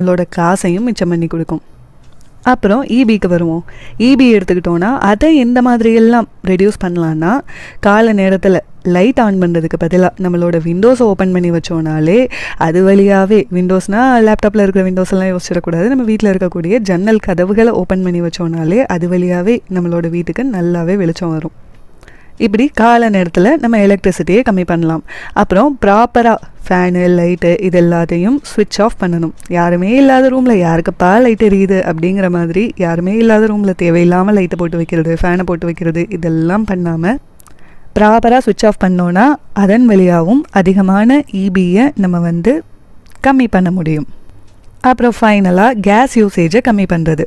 நம்மளோட காசையும் மிச்சம் பண்ணி கொடுக்கும். அப்புறம் ஈபிக்கு வருவோம். ஈபி எடுத்துக்கிட்டோன்னா அதை எந்த மாதிரியெல்லாம் ரெடியூஸ் பண்ணலான்னா, காலை நேரத்தில் லைட் ஆன் பண்ணுறதுக்கு பதிலாக நம்மளோட விண்டோஸை ஓப்பன் பண்ணி வச்சோனாலே அது வழியாகவே, விண்டோஸ்னால் லேப்டாப்பில் இருக்கிற விண்டோஸ் எல்லாம் யோசிச்சிடக்கூடாது, நம்ம வீட்டில் இருக்கக்கூடிய ஜன்னல் கதவுகளை ஓப்பன் பண்ணி வச்சோனாலே அது வழியாகவே நம்மளோட வீட்டுக்கு நல்லாவே வெளிச்சம் வரும். இப்படி காலை நேரத்தில் நம்ம எலக்ட்ரிசிட்டியை கம்மி பண்ணலாம். அப்புறம் ப்ராப்பராக ஃபேனு, லைட்டு இது எல்லாத்தையும் ஸ்விட்ச் ஆஃப் பண்ணணும். யாருமே இல்லாத ரூமில் யாருக்குப்பா லைட் எரியுது அப்படிங்கிற மாதிரி யாருமே இல்லாத ரூமில் தேவையில்லாமல் லைட்டை போட்டு வைக்கிறது, ஃபேனை போட்டு வைக்கிறது இதெல்லாம் பண்ணாமல் ப்ராப்பராக ஸ்விட்ச் ஆஃப் பண்ணோன்னா அதன் வழியாகவும் அதிகமான ஈபியை நம்ம கம்மி பண்ண முடியும். அப்புறம் ஃபைனலாக கேஸ் யூசேஜை கம்மி பண்ணுறது.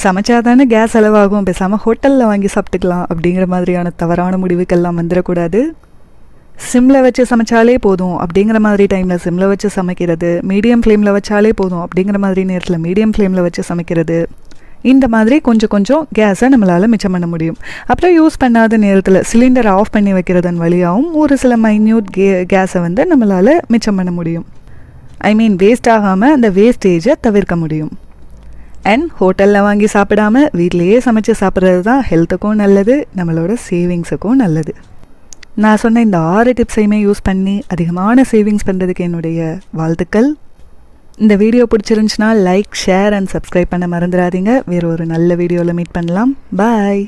சமைச்சா தானே கேஸ் செலவாகும், பேசாமல் ஹோட்டலில் வாங்கி சாப்பிட்டுக்கலாம் அப்படிங்கிற மாதிரியான தவறான முடிவுக்கெல்லாம் வந்துடக்கூடாது. சிம்மில் வச்சு சமைச்சாலே போதும் அப்படிங்கிற மாதிரி டைமில் சிம்மில் வச்சு சமைக்கிறது, மீடியம் ஃப்ளேமில் வச்சாலே போதும் அப்படிங்கிற மாதிரி நேரத்தில் மீடியம் ஃப்ளேமில் வச்சு சமைக்கிறது, இந்த மாதிரி கொஞ்சம் கொஞ்சம் கேஸை நம்மளால் மிச்சம் பண்ண முடியும். அப்புறம் யூஸ் பண்ணாத நேரத்தில் சிலிண்டரை ஆஃப் பண்ணி வைக்கிறதன் வழியாகவும் ஒரு சில மைன்யூட் கேஸை நம்மளால் மிச்சம் பண்ண முடியும். வேஸ்ட் ஆகாமல் அந்த வேஸ்டேஜை தவிர்க்க முடியும். அண்ட் ஹோட்டலில் வாங்கி சாப்பிடாமல் வீட்டிலையே சமைச்சு சாப்பிட்றது தான் ஹெல்த்துக்கும் நல்லது, நம்மளோட சேவிங்ஸுக்கும் நல்லது. நான் சொன்ன இந்த 6 டிப்ஸையுமே யூஸ் பண்ணி அதிகமான சேவிங்ஸ் பண்ணுறதுக்கு என்னுடைய வாழ்த்துக்கள். இந்த வீடியோ பிடிச்சிருந்துச்சுன்னா லைக், ஷேர் அண்ட் சப்ஸ்கிரைப் பண்ண மறந்துடாதீங்க. வேறு ஒரு நல்ல வீடியோவில் மீட் பண்ணலாம். பாய்.